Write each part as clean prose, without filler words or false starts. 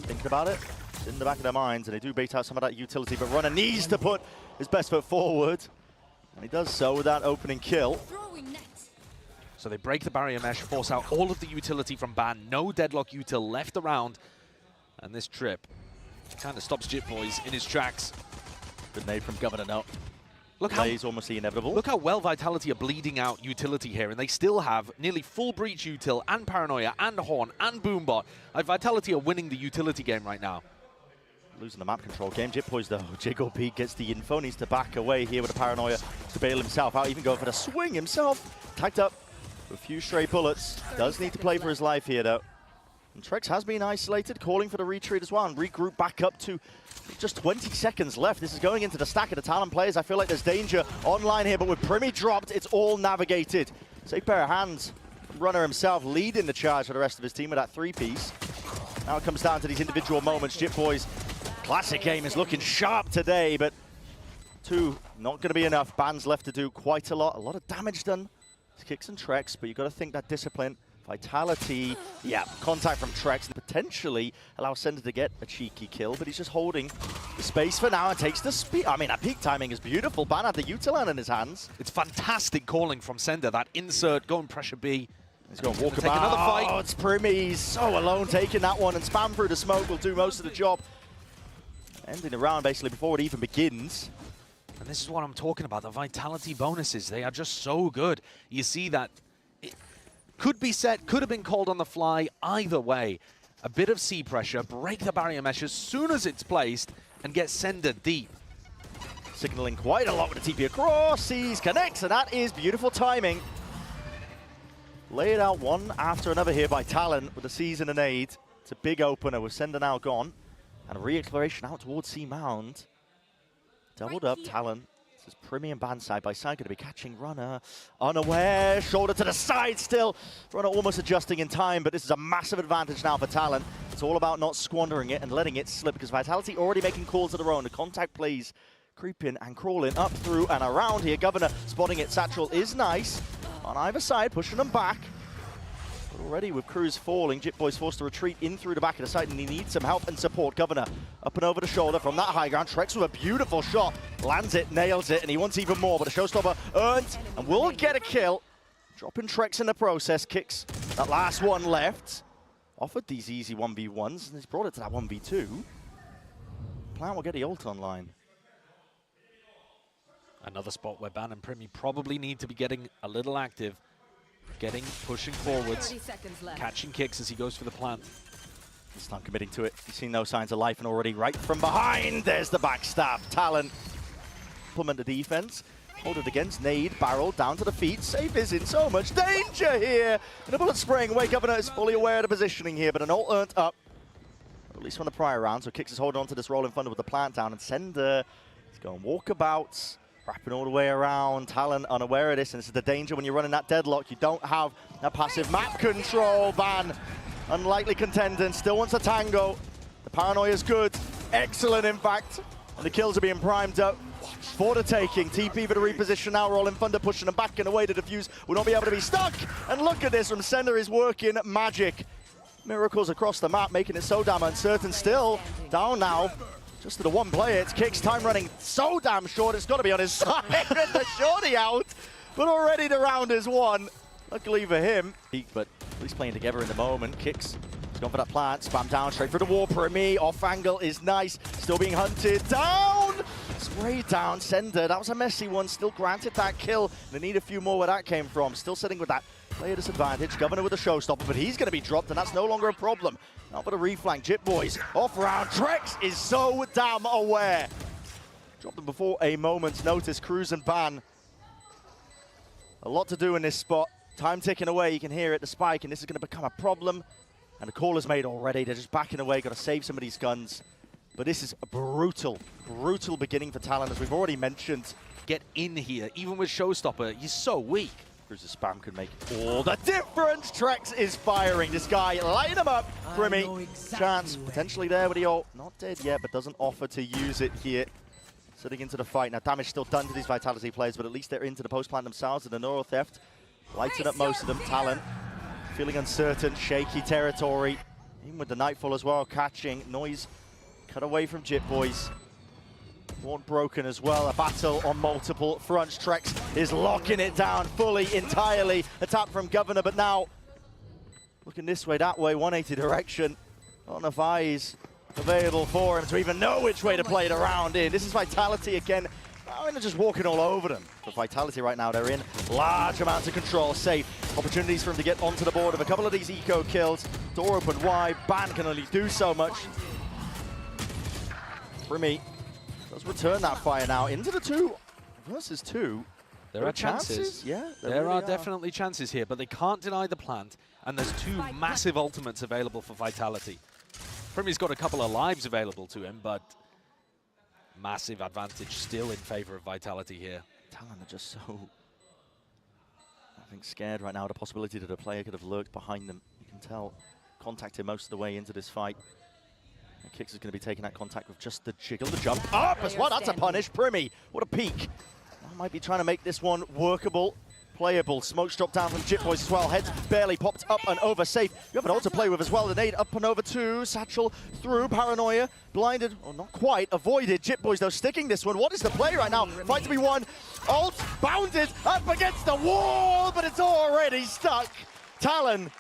Thinking about it, it's in the back of their minds, and they do bait out some of that utility, but Runner needs to put his best foot forward, and he does so with that opening kill. So they break the barrier mesh, force out all of the utility from Ban. No deadlock util left around. And this trip kind of stops Jitboys in his tracks. Good nade from Governor now. Look how he's almost the inevitable. Look how well Vitality are bleeding out utility here, and they still have nearly full breach util and paranoia and horn and boombot. Vitality are winning the utility game right now. Losing the map control game. Jitboys though, Jiggle Pete gets the info, needs to back away here with the paranoia to bail himself out, even going for the swing himself. Tagged up with a few stray bullets. Does need to play for his life here though. And Trex has been isolated, calling for the retreat as well, and regroup back up to just 20 seconds left. This is going into the stack of the Talon players. I feel like there's danger online here, but with Primi dropped, it's all navigated. Safe pair of hands. Runner himself leading the charge for the rest of his team with that three-piece. Now it comes down to these individual moments. Jitboys' classic game is looking sharp today, but two, not going to be enough. Ban's left to do quite a lot of damage done. Kicks and Trex, but you've got to think that discipline, Vitality, yeah, contact from Trex, and potentially allow Sender to get a cheeky kill, but he's just holding the space for now and takes the speed. I mean, that peak timing is beautiful. Ban had the Utilan in his hands. It's fantastic calling from Sender. That insert, go and pressure B. He's going to walk about. Another fight. Oh, it's Primi. He's so alone taking that one, and spam through the smoke will do most of the job. Ending the round basically before it even begins. And this is what I'm talking about, the Vitality bonuses. They are just so good. You see that it could be set, could have been called on the fly. Either way, a bit of C pressure, break the barrier mesh as soon as it's placed, and get Sender deep. Signaling quite a lot with the TP across, sees, connects, and that is beautiful timing. Lay it out one after another here by Talon with the C's and an aid. It's a big opener with Sender now gone. And a re-exploration out towards C Mound. Doubled up, Talon. This is Primi and Ban side by side, going to be catching Runner. Unaware, shoulder to the side still. Runner almost adjusting in time, but this is a massive advantage now for Talon. It's all about not squandering it and letting it slip, because Vitality already making calls of their own. The contact plays creeping and crawling up through and around here. Governor spotting it. Satchel is nice. On either side, pushing them back. But already with crews falling, Jitboy's forced to retreat in through the back of the site, and he needs some help and support. Governor up and over the shoulder from that high ground. Trex with a beautiful shot. Lands it, nails it, and he wants even more. But the showstopper earned and will get a kill. Dropping Trex in the process. Kicks that last one left. Offered these easy 1v1s, and he's brought it to that 1v2. Plant will get the ult online. Another spot where Ban and Primi probably need to be getting a little active. Pushing forwards, catching kicks as he goes for the plant. This time committing to it. He's seen no signs of life, and already right from behind, there's the backstab. Talon implement the defense. Hold it against nade, barrel down to the feet. Safe is in so much danger here. And a bullet spraying away. Governor is fully aware of the positioning here, but an ult earned up. Or at least from the prior round, so Kicks is holding on to this roll in front with the plant down, and Sender is going walkabouts. Wrapping all the way around, Talon unaware of this, and this is the danger when you're running that deadlock. You don't have that passive map control. Ban, unlikely contender, still wants a tango. The paranoia is good, excellent in fact, and the kills are being primed up for the taking. TP for the reposition now, Rolling Thunder pushing them back and away. The defuse will not be able to be stuck, and look at this from Sender is working magic. Miracles across the map, making it so damn uncertain. Still down now. Just to the one player, it's Kicks, time running so damn short, it's got to be on his side with the shorty out. But already the round is won. Luckily for him, but at least playing together in the moment. Kicks, he's gone for that plant, spam down, straight for the wall. Primi, off angle is nice, still being hunted, down! Spray down, Sender, that was a messy one, still granted that kill. They need a few more where that came from, still sitting with that player disadvantage. Governor with a showstopper, but he's going to be dropped, and that's no longer a problem. Not but a reflank. Jitboys off round. Trex is so damn aware. Dropped them before a moment's notice. Cruz and Ban. A lot to do in this spot. Time ticking away. You can hear it, the spike, and this is going to become a problem. And the call is made already. They're just backing away. Got to save some of these guns. But this is a brutal, brutal beginning for Talon, as we've already mentioned. Get in here. Even with showstopper, he's so weak. Cruiser spam could make all the difference. Trex is firing. This guy lighting him up. Primi, exactly chance potentially there with the ult. Not dead yet, but doesn't offer to use it here. Sitting into the fight. Now damage still done to these Vitality players, but at least they're into the post plant themselves and the Neuro Theft. Lighting up most of them. Talon feeling uncertain, shaky territory. Even with the Nightfall as well, catching. Noise cut away from Jit Boys. Ward broken as well. A battle on multiple fronts. Trex is locking it down fully, entirely. A tap from Governor, but now looking this way, that way, 180 direction. Not enough eyes available for him to even know which way to play it around in. This is Vitality again. They're just walking all over them. But Vitality right now, they're in large amounts of control. Safe opportunities for him to get onto the board of a couple of these eco kills. Door open wide. Ban can only do so much. Primi does return that fire now into the 2 versus 2. There are chances. Yeah, there are definitely chances here, but they can't deny the plant. And there's 2 massive ultimates available for Vitality. Primi's got a couple of lives available to him, but massive advantage still in favor of Vitality here. Talon are just so, I think, scared right now. The possibility that a player could have lurked behind them. You can tell, contacted most of the way into this fight. And Kix is going to be taking that contact with just the jiggle, the jump up as well. That's a punish. Primi, what a peek. I might be trying to make this one workable, playable. Smoke's dropped down from Jit Boys as well. Heads barely popped up and over. Safe. You have an ult to play with as well. The nade up and over 2. Satchel through. Paranoia. Blinded. Oh, not quite. Avoided. Jit Boys, though, sticking this one. What is the play right now? Fight to be won. Ult. Bounded. Up against the wall, but it's already stuck. Talon.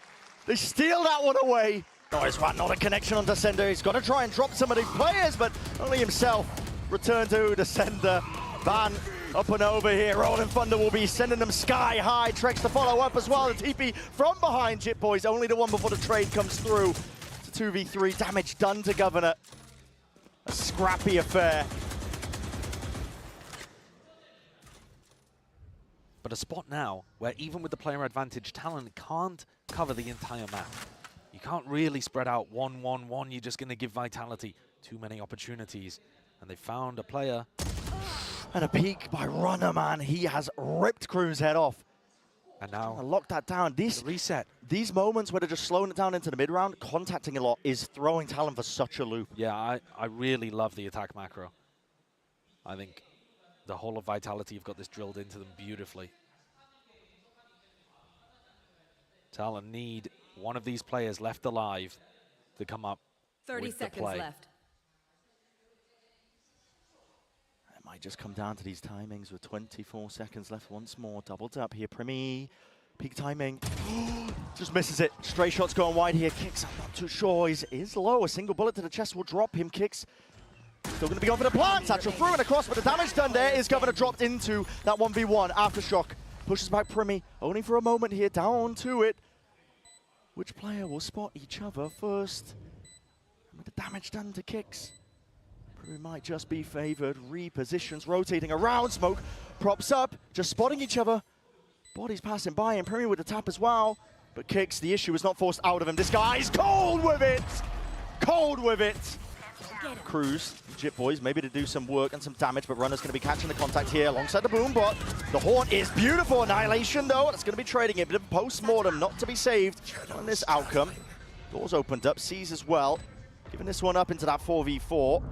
They steal that one away. Noise one. Not a connection on Descender. He's got to try and drop some of these players, but only himself. Return to Descender. Ban. Up and over here, Rolling Thunder will be sending them sky high. Trex to follow up as well. The TP from behind Jit Boys, only the one before the trade comes through. It's a 2v3, damage done to Governor. A scrappy affair. But a spot now where even with the player advantage, Talon can't cover the entire map. You can't really spread out 1-1-1. You're just going to give Vitality too many opportunities. And they found a player. And a peek by Runner, man. He has ripped Crew's head off. And now lock that down. Reset. These moments where they're just slowing it down into the mid-round, contacting a lot, is throwing Talon for such a loop. Yeah, I really love the attack macro. I think the whole of Vitality have got this drilled into them beautifully. Talon need one of these players left alive to come up 30 with seconds the play. left. Might just come down to these timings with 24 seconds left once more. Doubled up here. Primi, peak timing. Just misses it. Stray shots going wide here. Kix, I'm not too sure. He is low. A single bullet to the chest will drop him. Kix still going to be going for the plant. Satchel through and across, but the damage done there is Governor dropped into that 1v1. Aftershock pushes back Primi. Only for a moment here. Down to it. Which player will spot each other first? And with the damage done to Kix, we might just be favored. Repositions, rotating around. Smoke props up, just spotting each other. Bodies passing by, and Primi with the tap as well. But Kix, the issue is not forced out of him. This guy's cold with it! Cold with it! Cruz, Jit Boys, maybe to do some work and some damage, but Runner's going to be catching the contact here alongside the boom bot. The Horn is beautiful. Annihilation, though, that's going to be trading it. Bit of post-mortem, not to be saved on this outcome. Doors opened up, sees as well. Giving this one up into that 4v4.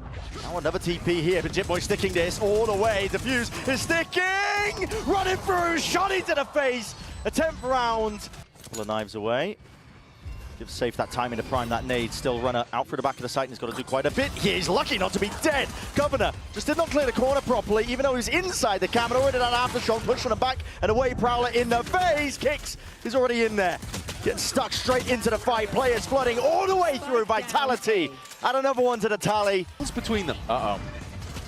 Now another TP here, but Jit Boy sticking this all the way. Defuse is sticking! Running through, shot into the face. A 10th round. Couple of knives away. Gives Safe that timing to prime that nade. Still Runner out through the back of the site and he's got to do quite a bit here. He's lucky not to be dead. Governor just did not clear the corner properly, even though he's inside the cam. And already that aftershock, pushing him back and away. Prowler in the face. Kix is already in there. Getting stuck straight into the fight. Players flooding all the way through. Vitality. Add another one to the tally. What's between them? Uh-oh.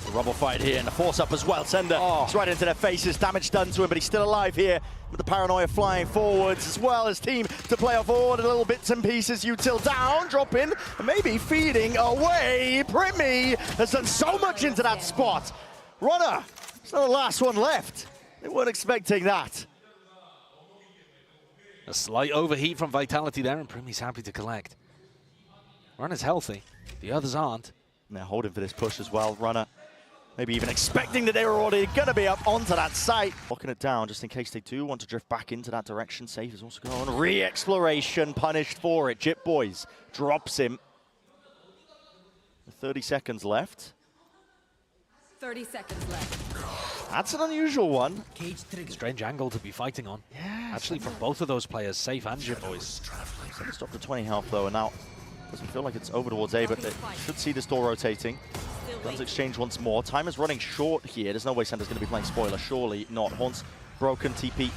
The rubble fight here and the force up as well. Sender it's right into their faces. Damage done to him, but he's still alive here. With the Paranoia flying forwards as well as team to play off all the little bits and pieces. Util down, drop in, and maybe feeding away. Primi has done so much into that spot. Runner, it's not the last one left. They weren't expecting that. A slight overheat from Vitality there, and Primi's happy to collect. Runner's healthy, the others aren't. And they're holding for this push as well. Runner maybe even expecting that they were already going to be up onto that site. Locking it down just in case they do want to drift back into that direction. Safe is also going on. Re-exploration, punished for it. Jit Boys drops him. 30 seconds left. 30 seconds left. That's an unusual one. Strange angle to be fighting on. Yeah. Actually, from both of those players, Safe and Jit Boys. Stopped at 20 health though, and now Doesn't feel like it's over towards A, but they should see this door rotating. Guns exchange once more. Time is running short here. There's no way Sender's going to be playing spoiler. Surely not. Haunt's broken. TP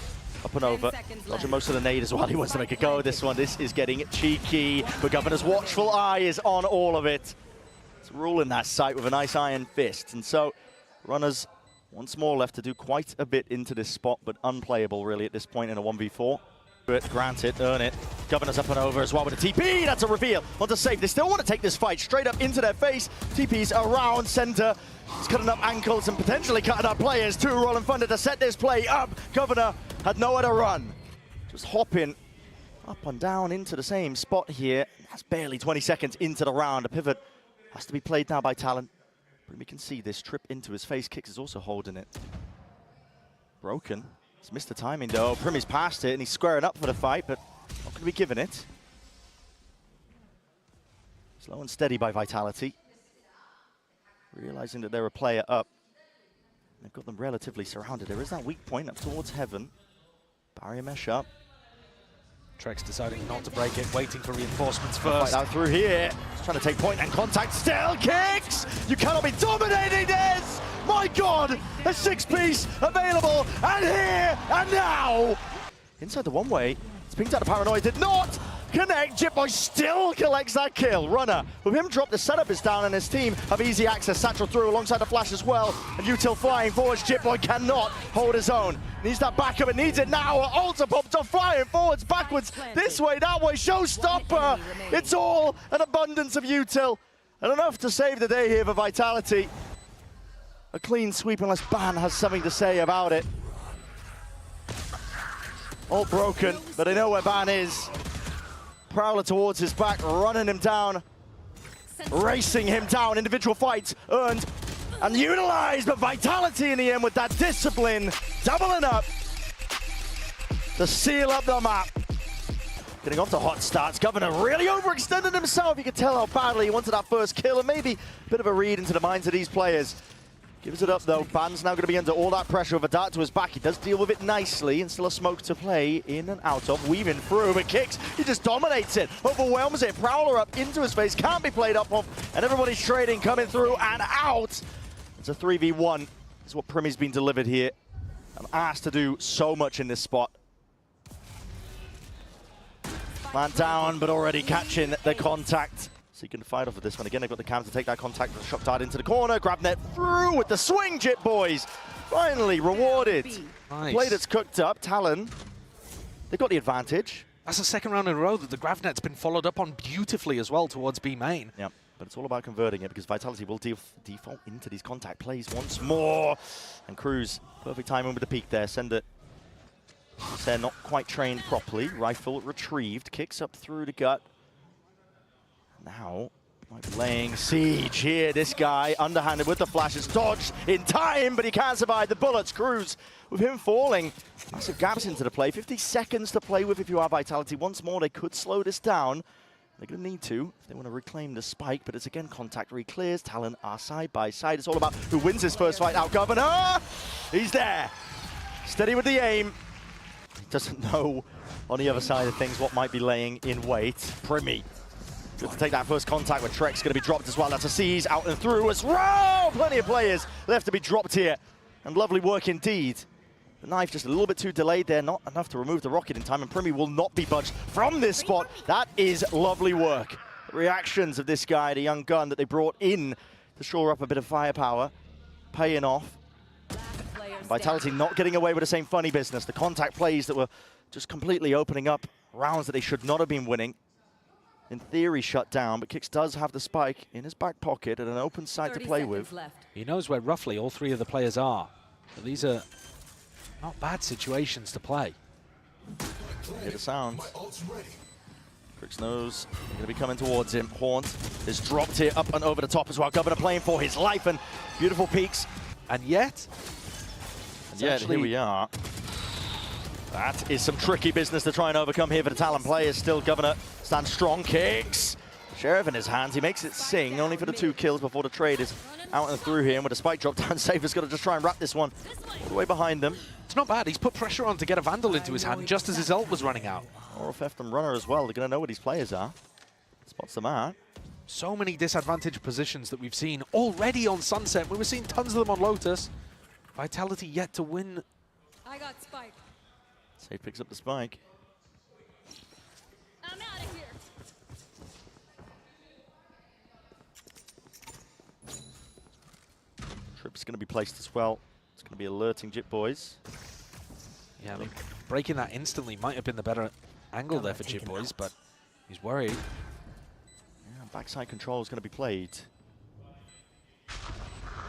up and over. Dodging most of the nade as well. He wants to make a go of this one. This is getting cheeky. But Governor's watchful eye is on all of it. It's ruling that sight with a nice iron fist. And so runners once more left to do quite a bit into this spot, but unplayable really at this point in a 1v4. Grant it, earn it. Governor's up and over as well with a TP. That's a reveal. Want to save. They still want to take this fight straight up into their face. TP's around center. He's cutting up ankles and potentially cutting up players too. Rolling Thunder to set this play up. Governor had nowhere to run. Just hopping up and down into the same spot here. That's barely 20 seconds into the round. A pivot has to be played now by Talon. But we can see this trip into his face. Kicks is also holding it. Broken. He's missed the timing though. Primmy's passed it and he's squaring up for the fight, but not going to be given it. Slow and steady by Vitality. Realizing that they're a player up. They've got them relatively surrounded. There is that weak point up towards Heaven. Barrier mesh up. Trex deciding not to break it, waiting for reinforcements first. Fight out through here. He's trying to take point and contact. Still kicks! You cannot be dominating this! My God! A six-piece available, and here, and now! Inside the one-way, it's pinged out of Paranoid, did not connect. Jitboy still collects that kill. Runner, with him dropped, the setup is down, and his team have easy access. Satchel through alongside the flash as well. And Util flying forwards. Jitboy cannot hold his own. Needs that backup, and needs it now. Ultra popped off, flying forwards, backwards, this way, that way. Showstopper! It's all an abundance of Util. And enough to save the day here for Vitality. A clean sweep unless Ban has something to say about it. All broken, but they know where Ban is. Prowler towards his back, running him down, racing him down. Individual fights earned and utilized, but Vitality in the end with that discipline, doubling up to seal up the map. Getting off to hot starts. Governor really overextended himself. You can tell how badly he wanted that first kill, and maybe a bit of a read into the minds of these players. Gives it up though. Ban's now going to be under all that pressure with a dart to his back. He does deal with it nicely, and still a smoke to play in and out of. Weaving through, but Kicks, he just dominates it, overwhelms it. Prowler up into his face, can't be played up off, and everybody's trading, coming through and out. It's a 3v1. This is what Primmy's been delivered here. I'm asked to do so much in this spot. Man down, but already catching the contact. So you can fight off of this one. Again, they've got the cam to take that contact. The shock dart into the corner. Grab net through with the swing, Jit boys. Finally rewarded. Nice. Play that's cooked up. Talon, they've got the advantage. That's the second round in a row that the grav net's been followed up on beautifully as well towards B main. Yeah, but it's all about converting it because Vitality will default into these contact plays once more. And Cruz, perfect timing with the peak there. Send it. They're not quite trained properly. Rifle retrieved. Kicks up through the gut. Now, might be laying siege here. This guy, underhanded with the flashes, dodged in time, but he can't survive the bullets. Cruz, with him falling, massive gaps into the play. 50 seconds to play with if you are Vitality. Once more, they could slow this down. They're going to need to if they want to reclaim the spike, but it's again contact re-clears. Talon are side by side. It's all about who wins this first fight out. Governor, he's there. Steady with the aim. He doesn't know on the other side of things what might be laying in wait. Primmy. Good to take that first contact with Trex, going to be dropped as well. That's a seize out and through as well. Plenty of players left to be dropped here. And lovely work indeed. The knife just a little bit too delayed there, not enough to remove the rocket in time, and Primmy will not be budged from this spot. That is lovely work. The reactions of this guy, the young gun that they brought in to shore up a bit of firepower, paying off. Vitality not getting away with the same funny business. The contact plays that were just completely opening up rounds that they should not have been winning. In theory, shut down, but Kicks does have the spike in his back pocket and an open side to play with. He knows where roughly all three of the players are. So these are not bad situations to play. Hear the sound. Crix knows they're going to be coming towards him. Haunt is dropped here up and over the top as well. Governor playing for his life, and beautiful peaks. And yet Here we are. That is some tricky business to try and overcome here for the Talon players. Still, Governor stands strong. Kicks. Sheriff in his hands. He makes it sing, only for the 2 kills before the trade is out and through here. And with a spike drop down, Safer's got to just try and wrap this one all the way behind them. It's not bad. He's put pressure on to get a Vandal into his hand just as his ult was running out. Or a Theft and Runner as well. They're going to know where these players are. Spots them out. So many disadvantaged positions that we've seen already on Sunset. We were seeing tons of them on Lotus. Vitality yet to win. I got spike. Safe picks up the spike. I'm out of here. Trip's going to be placed as well. It's going to be alerting Jit Boys. Yeah, I mean, breaking that instantly might have been the better angle there for Jit Boys, but he's worried. Yeah, backside control is going to be played.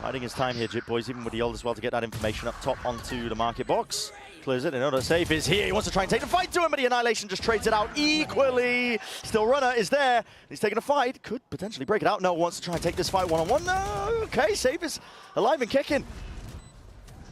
Biding his time here, Jit Boys, even with the ult as well, to get that information up top onto the market box. Clears it, another safe is here. He wants to try and take the fight to him, but the Annihilation just trades it out equally. Still runner is there. He's taking a fight. Could potentially break it out. No, wants to try and take this fight one-on-one. No, okay, safe is alive and kicking.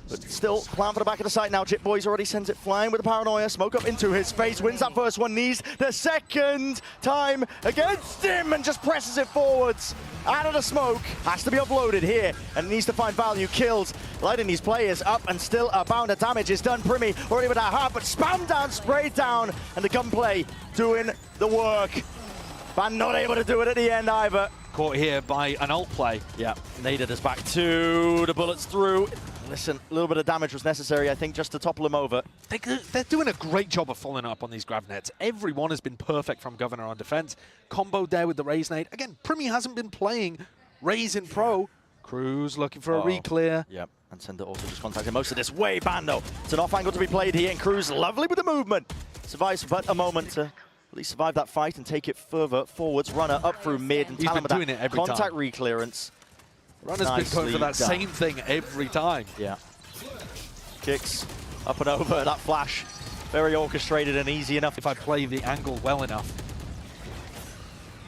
But still, plan for the back of the site now. Jit Boys already sends it flying with the paranoia. Smoke up into his face, wins that first one, needs the second time against him and just presses it forwards. Out of the smoke, has to be uploaded here and needs to find value. Kills, lighting these players up and still a bound of damage is done. Primi already with that heart, but spam down, sprayed down, and the gunplay doing the work. Van not able to do it at the end either. Caught here by an ult play. Yeah, naded us back to the bullets through. Listen, a little bit of damage was necessary, I think, just to topple him over. They're doing a great job of following up on these grav nets. Everyone has been perfect from Governor on defense. Combo there with the Raze nade. Again, Primi hasn't been playing Raze in pro. Cruz looking for a re-clear. Yep, and Sender also just contacting most of this way. Bando, it's an off angle to be played here, and Cruz lovely with the movement. Survives but a moment to at least survive that fight and take it further forwards. Runner up through mid, and He's Talon been doing it every contact time. re-clearance. Runner's been going for that same thing every time. Yeah. Kicks up and over, that flash. Very orchestrated and easy enough. If I play the angle well enough.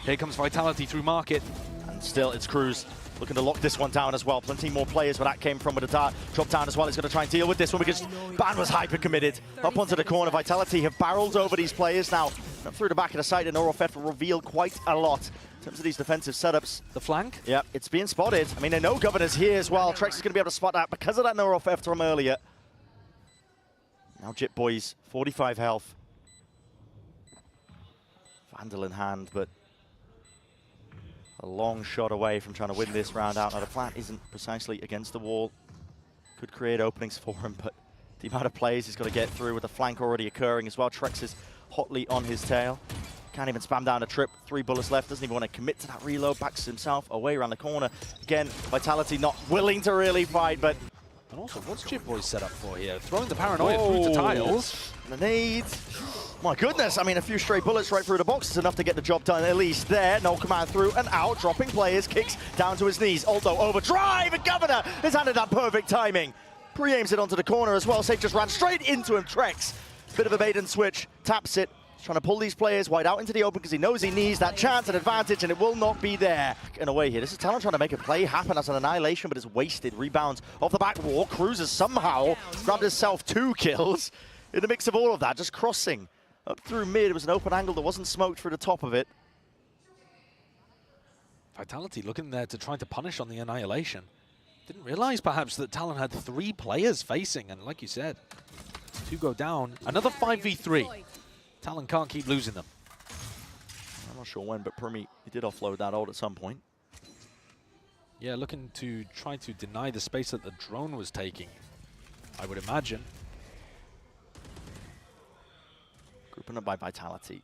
Here comes Vitality through market. And still, it's Cruz looking to lock this one down as well. Plenty more players where that came from with the drop down as well. He's going to try and deal with this one because Ban was hyper committed. Up onto the corner, Vitality have barreled over these players now. Up through the back of the site, and Norofef will reveal quite a lot in terms of these defensive setups. The flank? Yep, it's being spotted. I mean, they know Governor's here as well. Trex is going to be able to spot that because of that Norofef from earlier. Now Jit Boys, 45 health. Vandal in hand, but a long shot away from trying to win this round out. Now the plant isn't precisely against the wall. Could create openings for him, but the amount of plays he's got to get through with the flank already occurring as well. Trex is hotly on his tail. Can't even spam down a trip. 3 bullets left. Doesn't even want to commit to that reload. Backs himself away around the corner. Again, Vitality not willing to really fight, but... And also, what's Jit Boys set up for here? Throwing the paranoia through the tiles. The nade. My goodness, I mean, a few stray bullets right through the box is enough to get the job done at least there. No command through and out. Dropping players. Kicks down to his knees. Aldo overdrive. And Governor has handed that perfect timing. Pre-aims it onto the corner as well. Safe just ran straight into him. Trex. Bit of a bait and switch. Taps it. Trying to pull these players wide out into the open because he knows he needs that chance and advantage, and it will not be there. In a way here, this is Talon trying to make a play happen as an annihilation, but it's wasted. Rebounds off the back wall. Cruz has somehow grabbed himself 2 kills in the mix of all of that, just crossing up through mid. It was an open angle that wasn't smoked through the top of it. Vitality looking there to try to punish on the annihilation. Didn't realize perhaps that Talon had 3 players facing, and like you said, 2 go down. Another 5v3. Talon can't keep losing them. I'm not sure when, but Primi, he did offload that ult at some point. Yeah, looking to try to deny the space that the drone was taking, I would imagine. Grouping up by Vitality.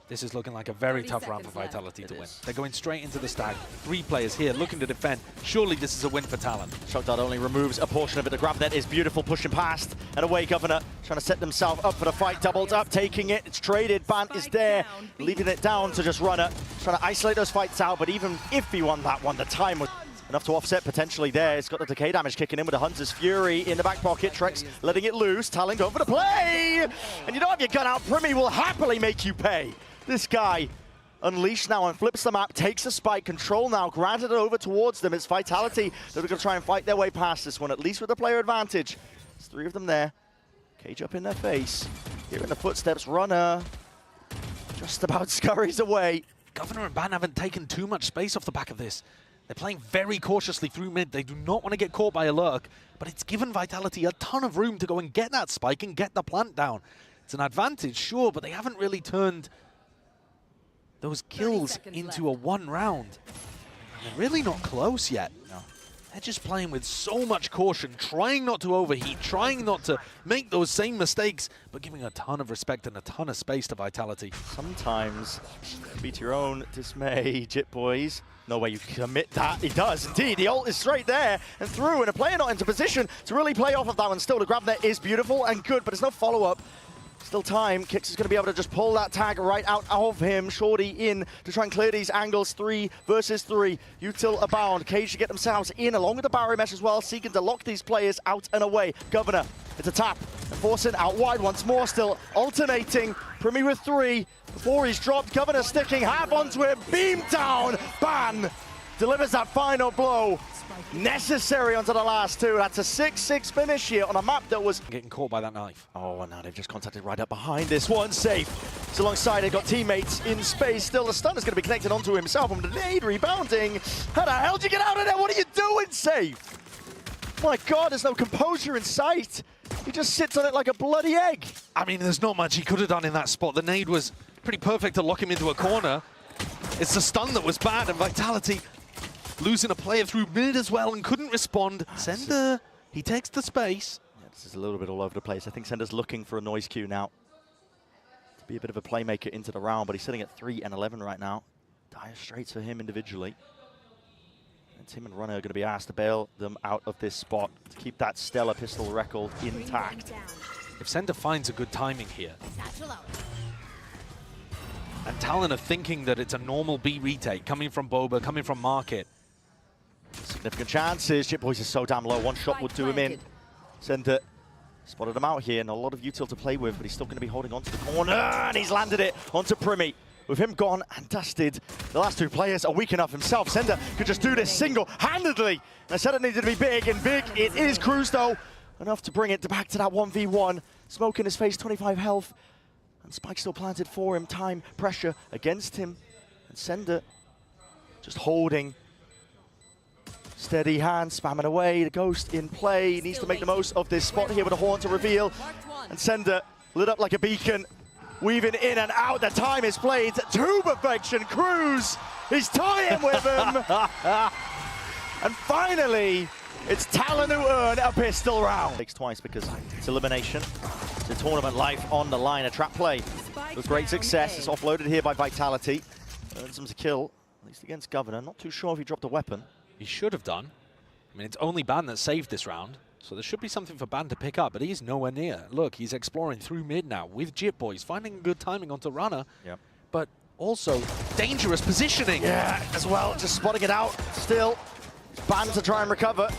This is looking like a very tough round for Vitality to win. They're going straight into the stack. 3 players here looking to defend. Surely this is a win for Talon. Shock Dart only removes a portion of it. The grab net is beautiful, pushing past and away. Governor trying to set themselves up for the fight. Doubled up, taking it. It's traded. Ban is there, leaving it down to just Runner. Trying to isolate those fights out, but even if he won that one, the time was enough to offset potentially there. It's got the decay damage kicking in with the Hunter's Fury in the back pocket. Trex letting it loose. Talon going for the play. And you don't have your gun out. Primi will happily make you pay. This guy unleashed now and flips the map, takes a spike, control now, granted it over towards them. It's Vitality that are going to try and fight their way past this one, at least with the player advantage. There's 3 of them there. Cage up in their face. Hearing the footsteps, Runner just about scurries away. Governor and Ban haven't taken too much space off the back of this. They're playing very cautiously through mid. They do not want to get caught by a lurk, but it's given Vitality a ton of room to go and get that spike and get the plant down. It's an advantage, sure, but they haven't really turned those kills into a one round. And they're really not close yet. No. They're just playing with so much caution, trying not to overheat, trying not to make those same mistakes, but giving a ton of respect and a ton of space to Vitality. Sometimes be to your own dismay, Jit Boys. No way you commit that. He does indeed. The ult is straight there and through, and a player not into position to really play off of that one. Still, the grab there is beautiful and good, but there's no follow-up. Still time. Kix is going to be able to just pull that tag right out of him. Shorty in to try and clear these angles. 3 versus 3. Util abound. Cage to get themselves in along with the barrier mesh as well, seeking to lock these players out and away. Governor, it's a tap. And forcing out wide once more. Still alternating. Primi with 3. Before he's dropped, Governor sticking half onto him. Beam down. Ban delivers that final blow. Necessary onto the last 2. That's a 6-6 finish here on a map that was Getting caught by that knife. Oh, and now they've just contacted right up behind this one. Safe. It's alongside, they've got teammates in space. Still, the stun is going to be connected onto himself. And the nade rebounding. How the hell did you get out of there? What are you doing, Safe? My God, there's no composure in sight. He just sits on it like a bloody egg. I mean, there's not much he could have done in that spot. The nade was pretty perfect to lock him into a corner. It's the stun that was bad, and Vitality losing a player through mid as well and couldn't respond. Sender, he takes the space. Yeah, this is a little bit all over the place. I think Sender's looking for a noise cue now to be a bit of a playmaker into the round, but he's sitting at 3 and 11 right now. Dire straits for him individually. And Tim and Runner are going to be asked to bail them out of this spot to keep that stellar pistol record intact. If Sender finds a good timing here, and Talon are thinking that it's a normal B retake coming from Boba, coming from Market. Significant chances. Jit Boys is so damn low. One shot would do him in. Sender spotted him out here, and a lot of util to play with, but he's still going to be holding onto the corner, and he's landed it onto Primi. With him gone and dusted, the last 2 players are weak enough himself. Sender could just do this single-handedly. I said it needed to be big, and big it is. Cruz, though, enough to bring it back to that 1v1. Smoke in his face, 25 health. And Spike still planted for him. Time, pressure against him. And Sender just holding. Steady hand, spamming away. The Ghost in play. He needs to make the most of this spot here with a horn to reveal. And Sender lit up like a beacon. Weaving in and out. The time is played to perfection. Cruz is tying with him. And finally, it's Talon who earn a pistol round. Takes twice because it's elimination. It's a tournament life on the line. A trap play with great success. It's offloaded here by Vitality. Earns him to kill, at least against Governor. Not too sure if he dropped a weapon. He should have done. I mean, it's only Ban that saved this round, so there should be something for Ban to pick up, but he's nowhere near. Look, he's exploring through mid now with Jit Boys, finding good timing onto Runner, but also dangerous positioning. Yeah, as well, just spotting it out. Still, Ban to try and recover.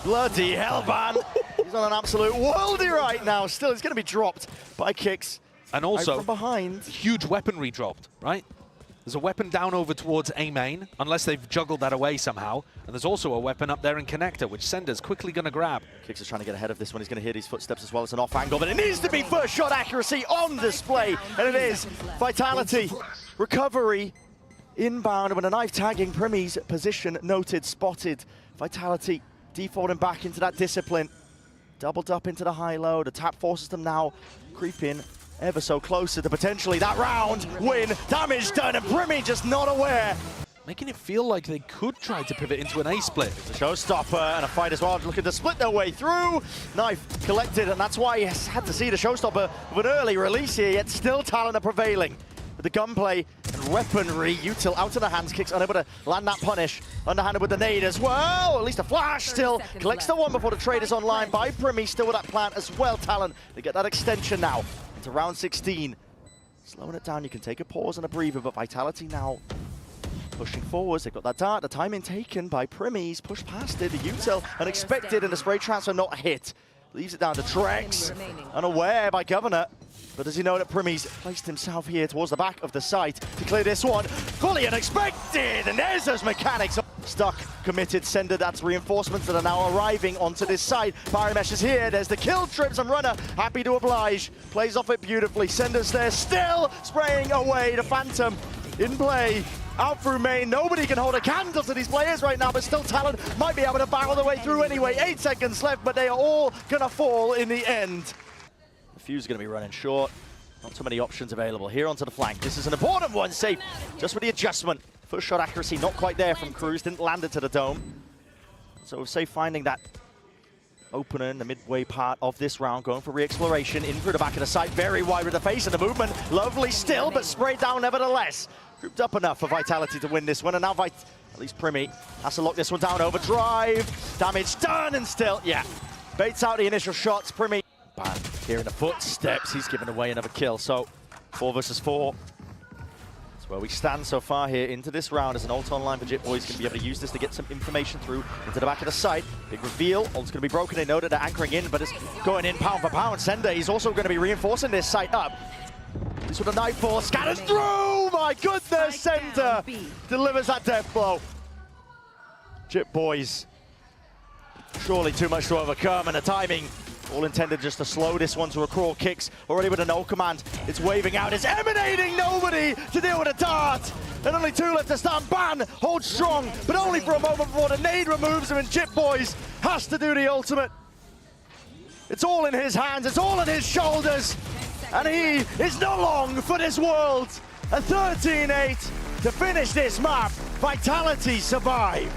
Bloody hell, Ban. He's on an absolute worldie right now. Still, he's going to be dropped by Kix. And also, from behind. Huge weaponry dropped, right? There's a weapon down over towards A main, unless they've juggled that away somehow. And there's also a weapon up there in Connector, which Sender's quickly going to grab. Kix is trying to get ahead of this one. He's going to hear these footsteps as well. It's an off angle, but it needs to be first shot accuracy on display. And it is. Vitality. Recovery. Inbound with a knife tagging. Primi's position noted, spotted. Vitality defaulting back into that discipline. Doubled up into the high-low. The tap forces them now creep in ever so closer to potentially that round win. Damage done, and Primi just not aware. Making it feel like they could try to pivot into an A split. It's a showstopper and a fight as well, looking to split their way through. Knife collected, and that's why he had to see the showstopper with an early release here, yet still Talon are prevailing. With the gunplay and weaponry, util out of the hands, Kicks unable to land that punish. Underhanded with the nade as well, at least a flash still. Collects the one before the trade is online by Primi, still with that plant as well. Talon, they get that extension now into round 16. Slowing it down, you can take a pause and a breather, but Vitality now pushing forwards. They've got that dart, the timing taken by Primi. He's pushed past it, the util unexpected, and the spray transfer not hit. Leaves it down to Trex, unaware by Governor. But does he know that Primi's placed himself here towards the back of the site to clear this one? Fully unexpected, and there's those mechanics. Stuck, committed, Sender, that's reinforcements that are now arriving onto this side. Pyromesh is here, there's the kill, Trips and Runner, happy to oblige. Plays off it beautifully, Sender's there, still spraying away the Phantom in play. Out through main, nobody can hold a candle to these players right now, but still Talon might be able to barrel their way through anyway. 8 seconds left, but they are all gonna fall in the end. The fuse is gonna be running short. Not too many options available. Here onto the flank. This is an important one. Safe just with the adjustment. First shot accuracy not quite there from Cruz. Didn't land it to the dome. So Safe finding that opener in the midway part of this round. Going for re-exploration. In through the back of the site. Very wide with the face and the movement. Lovely still, but sprayed down nevertheless. Grouped up enough for Vitality to win this one. And now at least Primi has to lock this one down. Overdrive. Damage done and still, yeah. Baits out the initial shots. Primi. Bam. Here in the footsteps. He's given away another kill. So 4 versus 4. That's where we stand so far here into this round as an ult online for Jit Boys. Going to be able to use this to get some information through into the back of the site. Big reveal. Ult's going to be broken. They know that they're anchoring in, but it's going in pound for pound. Sender, he's also going to be reinforcing this site up. This with a nightfall. Scatters through! My goodness, Sender delivers that death blow. Jit Boys. Surely too much to overcome, and the timing all intended just to slow this one to a crawl. Kicks already with a no command. It's waving out. It's emanating. Nobody to deal with a dart. And only 2 left to stand. Ban holds strong, but only for a moment before the nade removes him, and Jit Boys has to do the ultimate. It's all in his hands. It's all on his shoulders. And he is not long for this world. A 13-8 to finish this map. Vitality survive.